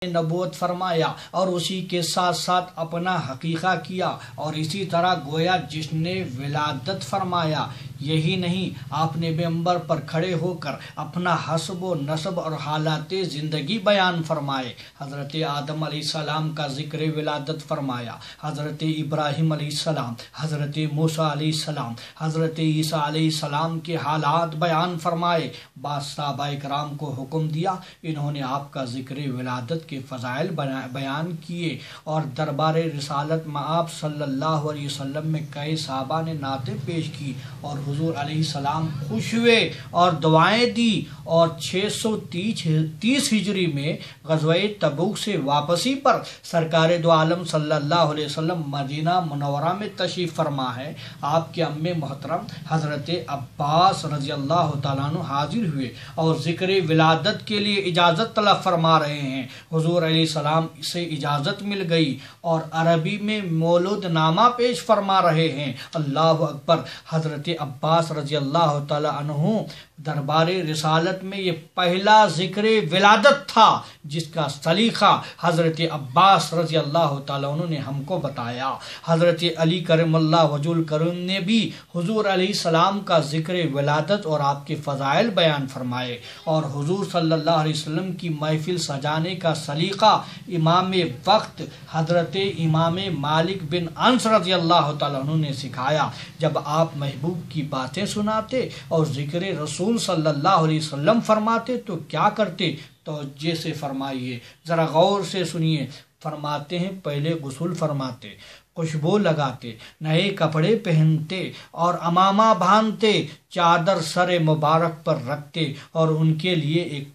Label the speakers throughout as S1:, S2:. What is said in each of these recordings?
S1: नबूवत फरमाया और उसी के साथ साथ अपना हकीका किया, और इसी तरह गोया जिसने विलादत फरमाया। यही नहीं, आपने मेंबर पर खड़े होकर अपना हस्ब व नस्ब और हालात ज़िंदगी बयान फरमाए। हज़रत आदम अलैहिस्सलाम का ज़िक्र विलादत फरमाया, हज़रत इब्राहिम अलैहिस्सलाम, हज़रत मूसा अलैहिस्सलाम, हज़रत ईसा अलैहिस्सलाम के हालात बयान फरमाए। सहाबा इकराम को हुक्म दिया, इन्होंने आपका ज़िक्र विलादत के फ़ज़ाइल बयान किए, और दरबार रिसालत में आप सल्लल्लाहु अलैहि वसल्लम में कई सहाबा ने नाते पेश की, और हुजूर अलैहिस्सलाम खुश हुए और दुआएं दी। और 630 हिजरी में ग़ज़वा तबूक से वापसी पर सरकार दो आलम सल्लल्लाहु अलैहि वसल्लम मदीना मुनव्वरा में तशरीफ़ फरमा है। आपके अम्मे मोहतरम हज़रत अब्बास रज़ी अल्लाह तआला अन्हु हाजिर हुए और ज़िक्र विलादत के लिए इजाज़त तलब फरमा रहे हैं। हुजूर अलैहिस्सलाम से इजाज़त मिल गई और अरबी में मौलूद नामा पेश फरमा रहे हैं। अल्लाहु अकबर। हज़रत अब्बास रज़ी अल्लाह तआला अन्हु दरबार रिसालत में ये पहला ज़िक्र विलादत था जिसका सलीक़ा हज़रत अब्बास रज़ी अल्लाह तआला अन्हु ने हमको बताया। हज़रत अली करमल्लाहु वजहुल करीम ने भी हुजूर अलैहिस्सलाम का ज़िक्र विलादत और आपके फ़ज़ाइल बयान फरमाए, और हुजूर सल्लल्लाहु अलैहि वसल्लम की महफिल सजाने का सलीक़ा इमाम वक्त हज़रत इमाम मालिक बिन अनस रज़ी अल्लाह तआला अन्हु ने सिखाया। जब आप महबूब की बातें सुनाते और ज़िक्र रसूल सल्लल्लाहु अलैहि वसल्लम फरमाते तो क्या करते? तो जैसे फरमाइए, ज़रा गौर से सुनिए। फरमाते हैं, पहले गुस्ल फरमाते, खुशबू लगाते, नए कपड़े पहनते और अमामा बांधते, चादर सर मुबारक पर रखते और उनके लिए एक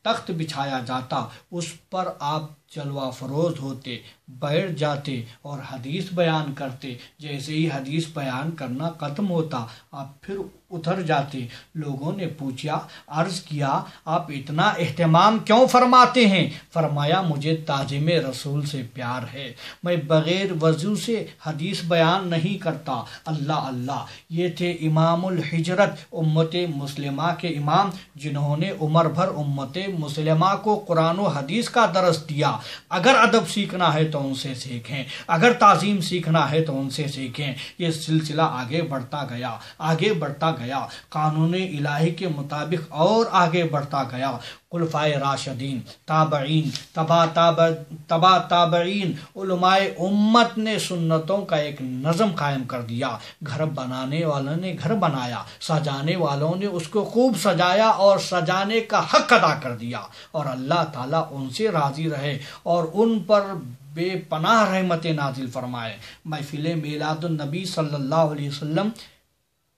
S1: तख्त बिछाया जाता, उस पर आप जलवा फरोज होते, बैठ जाते और हदीस बयान करते। जैसे ही हदीस बयान करना ख़त्म होता आप फिर उतर जाते। लोगों ने पूछा, अर्ज़ किया, आप इतना एहतमाम क्यों फरमाते हैं? फरमाया, मुझे ताज़िम रसूल से प्यार है, मैं बग़ैर वज़ू से हदीस बयान नहीं करता। अल्लाह अल्लाह। ये थे इमामुल हिजरत उम्मत मुस्लिमा के इमाम, जिन्होंने उम्र भर उम्मत मुस्लिमा को कुरान व हदीस का दरस दिया। अगर अदब सीखना है तो उनसे सीखें, अगर ताज़ीम सीखना है तो उनसे सीखें। ये सिलसिला आगे बढ़ता गया, आगे बढ़ता गया, कानून इलाही के मुताबिक और आगे बढ़ता गया। खुलफाए राशिदीन, ताबईन, तबा ताबईन, उलमाए उम्मत ने सुन्नतों का एक नज़म कायम कर दिया। घर बनाने वालों ने घर बनाया, सजाने वालों ने उसको खूब सजाया और सजाने का हक अदा कर दिया, और अल्लाह ताला उनसे राज़ी रहे और उन पर बेपनाह रहमतें नाजिल फरमाए। महफिल मीलादुन नबी सल्लल्लाहु अलैहि वसल्लम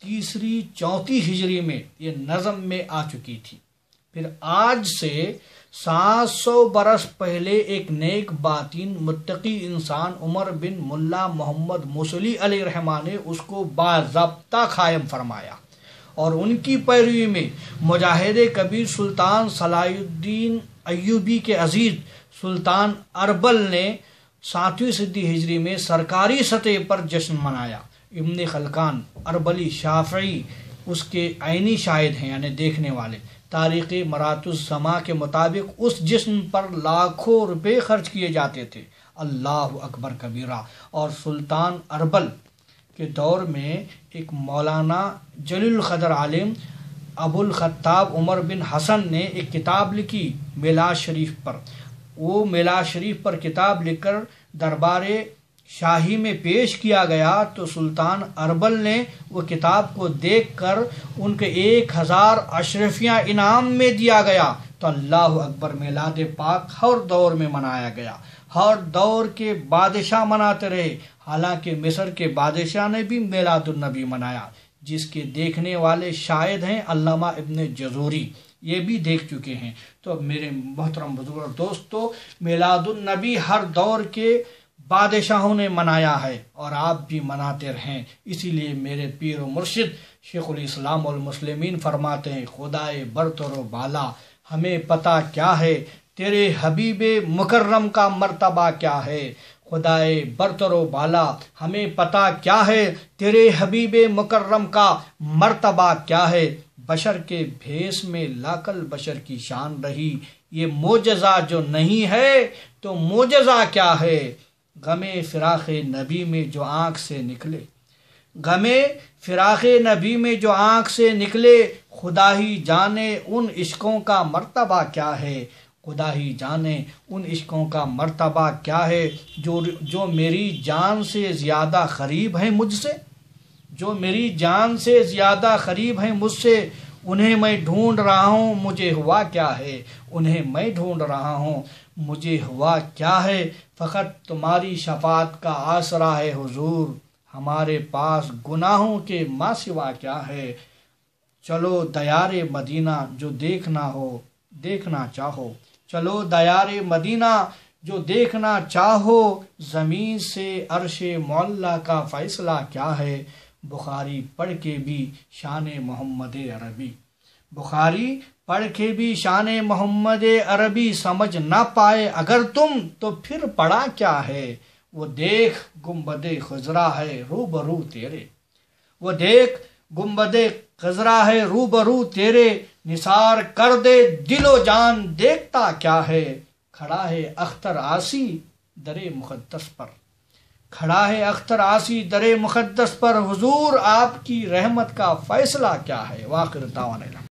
S1: 3-4 हिजरी में ये नज़म में आ चुकी थी। फिर आज से 700 बरस पहले एक नेक बातिन मुत्तकी इंसान उमर बिन मुल्ला मोहम्मद मुसली अलैहिर्रहमान ने उसको बाज़ाब्ता कायम फरमाया, और उनकी पैरवी में मुजाहिद कबीर सुल्तान सलाहुद्दीन अय्यूबी के अजीज़ सुल्तान अरबल ने 7वीं सदी हिजरी में सरकारी सतह पर जश्न मनाया। इब्न खलकान अरबली शाफ़ई उसके आइनी शाहिद हैं, यानी देखने वाले। तारीख़ मरातुज़्ज़मा के मुताबिक उस जिस्म पर लाखों रुपए खर्च किए जाते थे। अल्लाह अकबर कबीरा। और सुल्तान अरबल के दौर में एक मौलाना जलील क़द्र आलिम अबुल ख़त्ताब उमर बिन हसन ने एक किताब लिखी मिलाद शरीफ पर। वो मिलाद शरीफ पर किताब लिखकर दरबारे शाही में पेश किया गया तो सुल्तान अरबल ने वो किताब को देखकर उनके 1000 अशरफियाँ इनाम में दिया गया। तो अल्लाह अकबर, मिलाद पाक हर दौर में मनाया गया, हर दौर के बादशाह मनाते रहे। हालांकि मिस्र के बादशाह ने भी मिलादुन नबी मनाया, जिसके देखने वाले शायद हैं अल्लामा इब्न जज़ूरी, ये भी देख चुके हैं। तो मेरे मोहतरम बुजुर्ग दोस्तों, मिलादुन नबी हर दौर के बादशाहों ने मनाया है और आप भी मनाते रहें। इसीलिए मेरे पीर व मुर्शिद शेखुल इस्लाम वल मुस्लिमीन फरमाते हैं, खुदाए बरतरो बाला, हमें पता क्या है तेरे हबीबे मुकर्रम का मर्तबा क्या है। खुदाए बरतरो बाला, हमें पता क्या है तेरे हबीबे मुकर्रम का मर्तबा क्या है। बशर के भेस में लाकल बशर की शान रही, یہ معجزہ جو نہیں ہے تو معجزہ کیا ہے؟ غم فراق نبی میں جو آنکھ سے نکلے، غم فراق نبی میں جو آنکھ سے نکلے، خدا ہی جانے ان عشقوں کا مرتبہ کیا ہے، خدا ہی جانے ان عشقوں کا مرتبہ کیا ہے، جو میری جان سے زیادہ قریب ہیں مجھ سے، جو میری جان سے زیادہ قریب ہیں مجھ سے، انہیں میں ڈھونڈ رہا ہوں مجھے ہوا کیا ہے، انہیں میں ڈھونڈ رہا ہوں مجھے ہوا کیا ہے، فقط تمہاری شفاعت کا آسرا ہے حضور، ہمارے پاس گناہوں کے ماں سوا کیا ہے، چلو دیار مدینہ جو دیکھنا ہو دیکھنا چاہو، چلو دیار مدینہ جو دیکھنا چاہو، زمین سے عرش معلیٰ کا فیصلہ کیا ہے، بخاری پڑھ کے بھی شان محمد عربی، بخاری پڑھ کے بھی شان محمد عربی سمجھ نہ پائے اگر تم تو پھر پڑھا کیا ہے، وہ دیکھ گنبد خضرا ہے روبرو تیرے، وہ دیکھ گنبد خضرا ہے روبرو تیرے، نثار کر دے دل و جان دیکھتا کیا ہے، کھڑا ہے اختر آسی در مقدس پر، کھڑا ہے اختر آسی در مقدس پر، حضور آپ کی رحمت کا فیصلہ کیا ہے۔ وآخر دعوانا